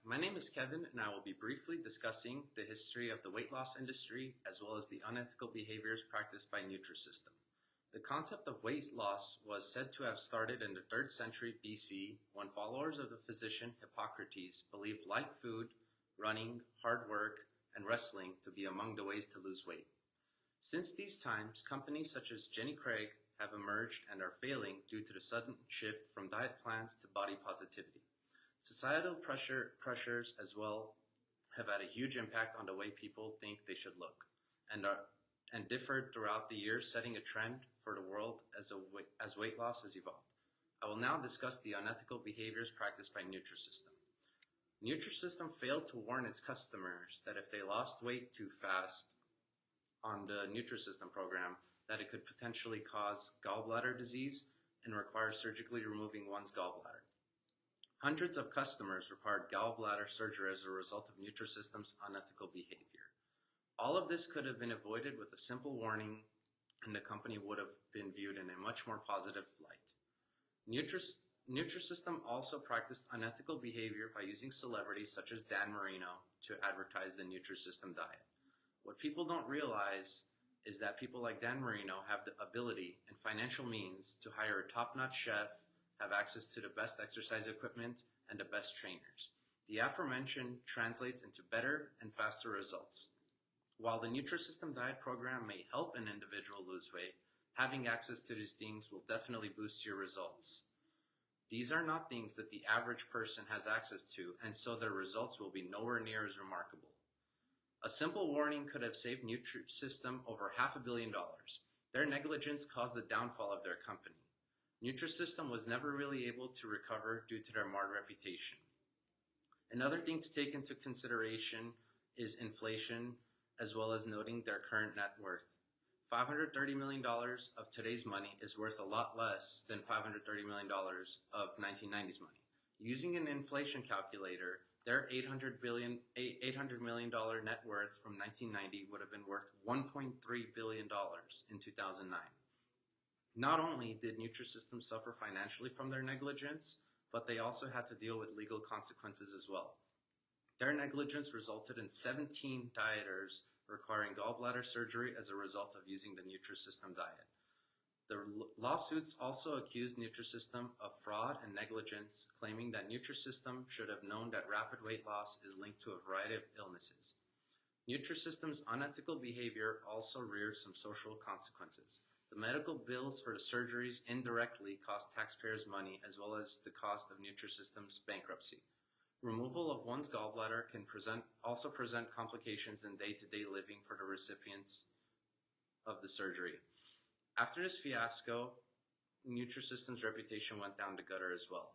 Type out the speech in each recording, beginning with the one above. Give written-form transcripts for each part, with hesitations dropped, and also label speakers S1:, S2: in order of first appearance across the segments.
S1: My name is Kevin, and I will be briefly discussing the history of the weight loss industry as well as the unethical behaviors practiced by Nutrisystem. The concept of weight loss was said to have started in the 3rd century BC when followers of the physician Hippocrates believed light food, running, hard work, and wrestling to be among the ways to lose weight. Since these times, companies such as Jenny Craig have emerged and are failing due to the sudden shift from diet plans to body positivity. Societal pressures as well have had a huge impact on the way people think they should look and differed throughout the years, setting a trend for the world as weight loss has evolved. I will now discuss the unethical behaviors practiced by Nutrisystem. Nutrisystem failed to warn its customers that if they lost weight too fast on the Nutrisystem program, that it could potentially cause gallbladder disease and require surgically removing one's gallbladder. Hundreds of customers required gallbladder surgery as a result of Nutrisystem's unethical behavior. All of this could have been avoided with a simple warning, and the company would have been viewed in a much more positive light. Nutrisystem also practiced unethical behavior by using celebrities such as Dan Marino to advertise the Nutrisystem diet. What people don't realize is that people like Dan Marino have the ability and financial means to hire a top-notch chef, have access to the best exercise equipment, and the best trainers. The aforementioned translates into better and faster results. While the Nutrisystem diet program may help an individual lose weight, having access to these things will definitely boost your results. These are not things that the average person has access to, and so their results will be nowhere near as remarkable. A simple warning could have saved Nutrisystem over $500 million. Their negligence caused the downfall of their company. Nutrisystem was never really able to recover due to their marred reputation. Another thing to take into consideration is inflation, as well as noting their current net worth. $530 million of today's money is worth a lot less than $530 million of 1990s money. Using an inflation calculator, their $800 million net worth from 1990 would have been worth $1.3 billion in 2009. Not only did Nutrisystem suffer financially from their negligence, but they also had to deal with legal consequences as well. Their negligence resulted in 17 dieters requiring gallbladder surgery as a result of using the Nutrisystem diet. The lawsuits also accused Nutrisystem of fraud and negligence, claiming that Nutrisystem should have known that rapid weight loss is linked to a variety of illnesses. Nutrisystem's unethical behavior also reared some social consequences. The medical bills for the surgeries indirectly cost taxpayers money, as well as the cost of Nutrisystem's bankruptcy. Removal of one's gallbladder can also present complications in day-to-day living for the recipients of the surgery. After this fiasco, Nutrisystem's reputation went down the gutter as well.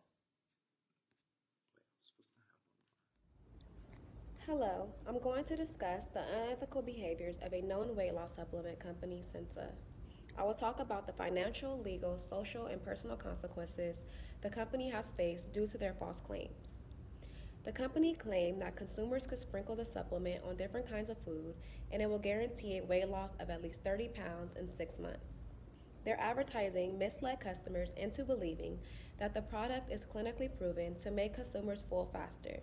S2: Hello, I'm going to discuss the unethical behaviors of a known weight loss supplement company, Sensa. I will talk about the financial, legal, social, and personal consequences the company has faced due to their false claims. The company claimed that consumers could sprinkle the supplement on different kinds of food and it will guarantee a weight loss of at least 30 pounds in 6 months. Their advertising misled customers into believing that the product is clinically proven to make consumers full faster.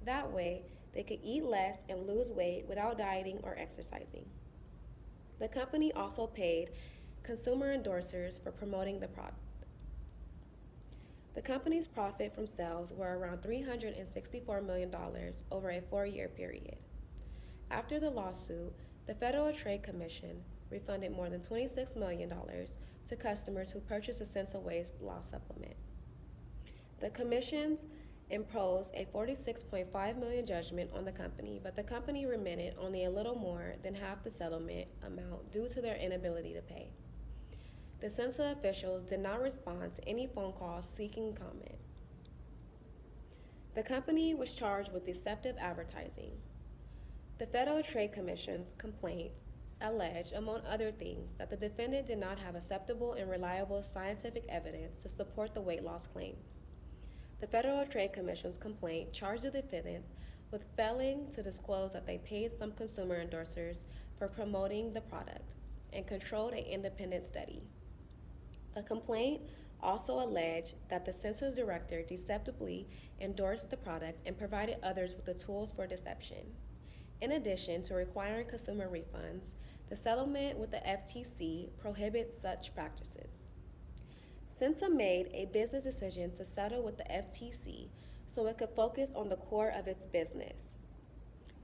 S2: That way, they could eat less and lose weight without dieting or exercising. The company also paid consumer endorsers for promoting the product. The company's profit from sales were around $364 million over a 4-year period. After the lawsuit, the Federal Trade Commission refunded more than $26 million to customers who purchased a Sensa weight loss supplement. The commissions imposed a $46.5 million judgment on the company, but the company remitted only a little more than half the settlement amount due to their inability to pay. The Sensa officials did not respond to any phone calls seeking comment. The company was charged with deceptive advertising. The Federal Trade Commission's complaint alleged, among other things, that the defendant did not have acceptable and reliable scientific evidence to support the weight loss claims. The Federal Trade Commission's complaint charged the defendants with failing to disclose that they paid some consumer endorsers for promoting the product and controlled an independent study. The complaint also alleged that the census director deceptively endorsed the product and provided others with the tools for deception. In addition to requiring consumer refunds, the settlement with the FTC prohibits such practices. Sensa made a business decision to settle with the FTC so it could focus on the core of its business.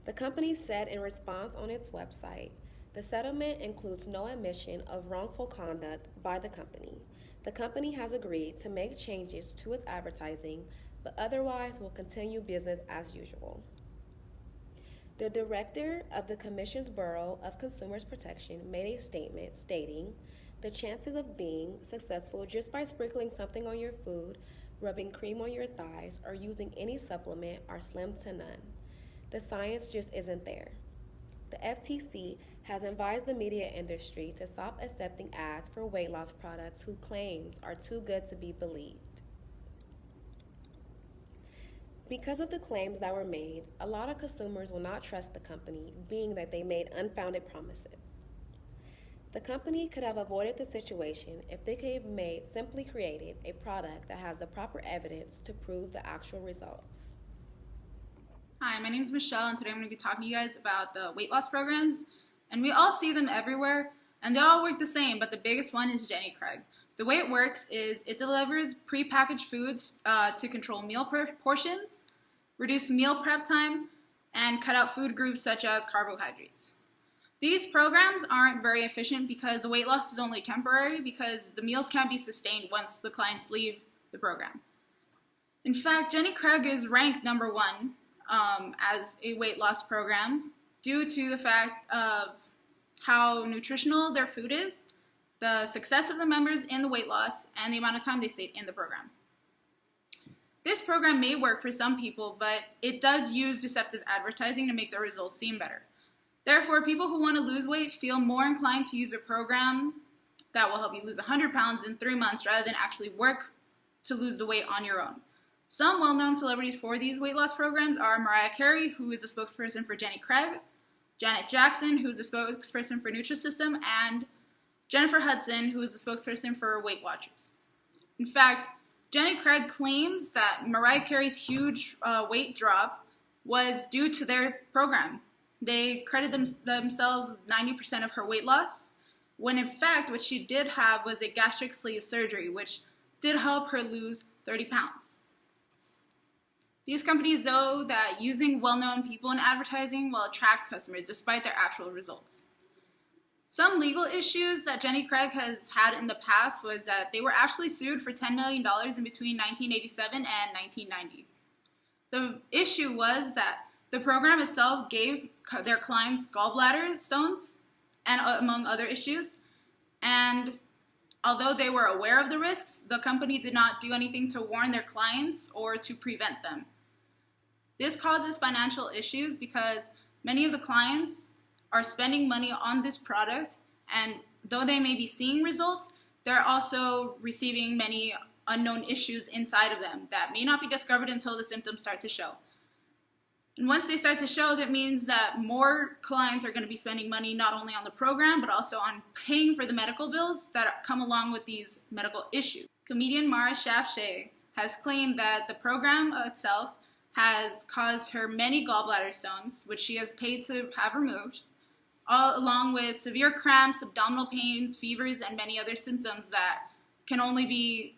S2: The company said in response on its website, the settlement includes no admission of wrongful conduct by the company. The company has agreed to make changes to its advertising, but otherwise will continue business as usual. The director of the Commission's Bureau of Consumers Protection made a statement stating, the chances of being successful just by sprinkling something on your food, rubbing cream on your thighs, or using any supplement are slim to none. The science just isn't there. The FTC has advised the media industry to stop accepting ads for weight loss products whose claims are too good to be believed. Because of the claims that were made, a lot of consumers will not trust the company, being that they made unfounded promises. The company could have avoided the situation if they could have simply created a product that has the proper evidence to prove the actual results.
S3: Hi, my name is Michelle, and today I'm going to be talking to you guys about the weight loss programs. And we all see them everywhere, and they all work the same, but the biggest one is Jenny Craig. The way it works is it delivers prepackaged foods to control meal portions, reduce meal prep time, and cut out food groups such as carbohydrates. These programs aren't very efficient because the weight loss is only temporary because the meals can't be sustained once the clients leave the program. In fact, Jenny Craig is ranked number one as a weight loss program due to the fact of how nutritional their food is, the success of the members in the weight loss, and the amount of time they stayed in the program. This program may work for some people, but it does use deceptive advertising to make the results seem better. Therefore, people who want to lose weight feel more inclined to use a program that will help you lose 100 pounds in 3 months rather than actually work to lose the weight on your own. Some well-known celebrities for these weight loss programs are Mariah Carey, who is a spokesperson for Jenny Craig, Janet Jackson, who is a spokesperson for Nutrisystem, and Jennifer Hudson, who is a spokesperson for Weight Watchers. In fact, Jenny Craig claims that Mariah Carey's huge weight drop was due to their program. They credit themselves with 90% of her weight loss, when in fact what she did have was a gastric sleeve surgery, which did help her lose 30 pounds. These companies know that using well-known people in advertising will attract customers despite their actual results. Some legal issues that Jenny Craig has had in the past was that they were actually sued for $10 million in between 1987 and 1990. The issue was that the program itself gave their clients gallbladder stones, and among other issues, and although they were aware of the risks, the company did not do anything to warn their clients or to prevent them. This causes financial issues because many of the clients are spending money on this product, and though they may be seeing results, they're also receiving many unknown issues inside of them that may not be discovered until the symptoms start to show. And once they start to show, that means that more clients are going to be spending money not only on the program, but also on paying for the medical bills that come along with these medical issues. Comedian Mara Shafshay has claimed that the program itself has caused her many gallbladder stones, which she has paid to have removed, all along with severe cramps, abdominal pains, fevers, and many other symptoms that can only be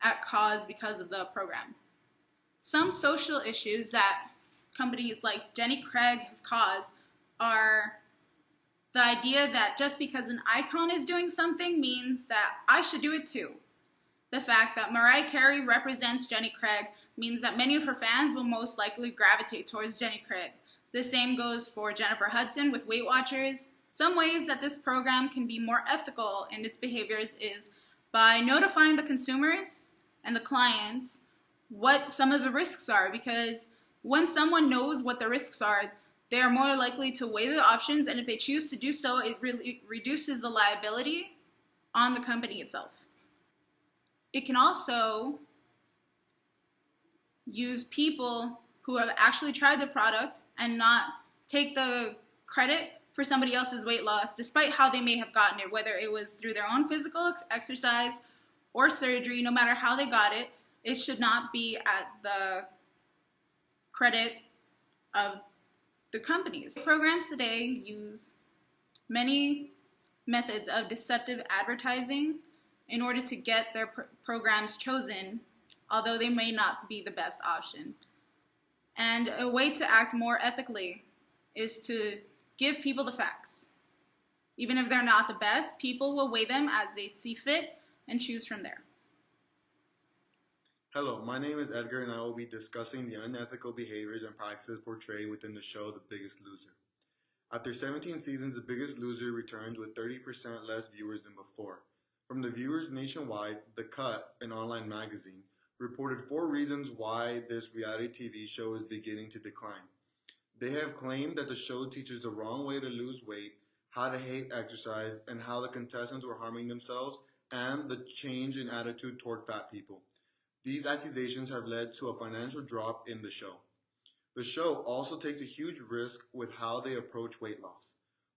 S3: at cause because of the program. Some social issues that companies like Jenny Craig has caused are the idea that just because an icon is doing something means that I should do it too. The fact that Mariah Carey represents Jenny Craig means that many of her fans will most likely gravitate towards Jenny Craig. The same goes for Jennifer Hudson with Weight Watchers. Some ways that this program can be more ethical in its behaviors is by notifying the consumers and the clients what some of the risks are, because when someone knows what the risks are, they are more likely to weigh the options, and if they choose to do so, it really reduces the liability on the company itself. It can also use people who have actually tried the product and not take the credit for somebody else's weight loss, despite how they may have gotten it, whether it was through their own physical exercise or surgery, no matter how they got it, it should not be at the credit of the companies. Programs today use many methods of deceptive advertising in order to get their programs chosen, although they may not be the best option. And a way to act more ethically is to give people the facts. Even if they're not the best, people will weigh them as they see fit and choose from there.
S4: Hello, my name is Edgar and I will be discussing the unethical behaviors and practices portrayed within the show The Biggest Loser. After 17 seasons, The Biggest Loser returns with 30% less viewers than before. From the viewers nationwide, The Cut, an online magazine, reported 4 reasons why this reality TV show is beginning to decline. They have claimed that the show teaches the wrong way to lose weight, how to hate exercise, and how the contestants were harming themselves, and the change in attitude toward fat people. These accusations have led to a financial drop in the show. The show also takes a huge risk with how they approach weight loss.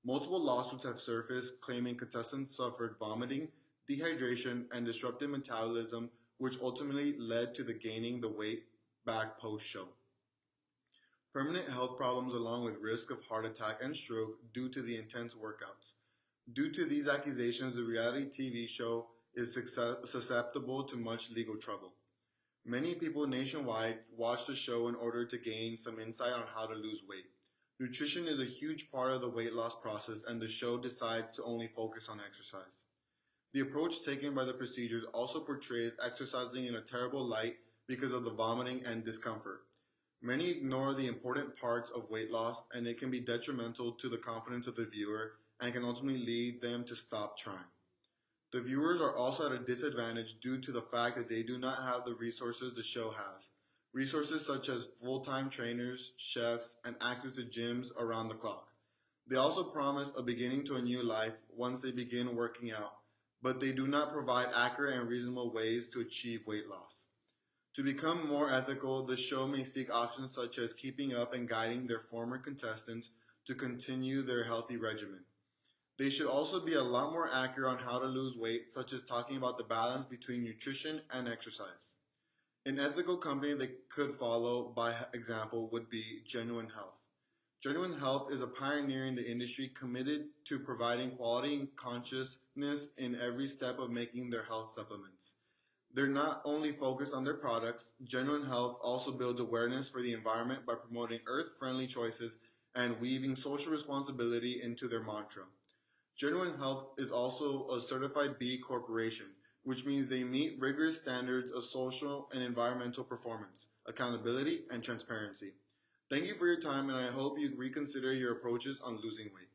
S4: Multiple lawsuits have surfaced claiming contestants suffered vomiting, dehydration, and disrupted metabolism, which ultimately led to the gaining the weight back post-show. Permanent health problems along with risk of heart attack and stroke due to the intense workouts. Due to these accusations, the reality TV show is susceptible to much legal trouble. Many people nationwide watch the show in order to gain some insight on how to lose weight. Nutrition is a huge part of the weight loss process, and the show decides to only focus on exercise. The approach taken by the procedures also portrays exercising in a terrible light because of the vomiting and discomfort. Many ignore the important parts of weight loss, and it can be detrimental to the confidence of the viewer and can ultimately lead them to stop trying. The viewers are also at a disadvantage due to the fact that they do not have the resources the show has. Resources such as full-time trainers, chefs, and access to gyms around the clock. They also promise a beginning to a new life once they begin working out, but they do not provide accurate and reasonable ways to achieve weight loss. To become more ethical, the show may seek options such as keeping up and guiding their former contestants to continue their healthy regimen. They should also be a lot more accurate on how to lose weight, such as talking about the balance between nutrition and exercise. An ethical company they could follow by example would be Genuine Health. Genuine Health is a pioneer in the industry committed to providing quality and consciousness in every step of making their health supplements. They're not only focused on their products, Genuine Health also builds awareness for the environment by promoting earth-friendly choices and weaving social responsibility into their mantra. Genuine Health is also a certified B Corporation, which means they meet rigorous standards of social and environmental performance, accountability, and transparency. Thank you for your time, and I hope you reconsider your approaches on losing weight.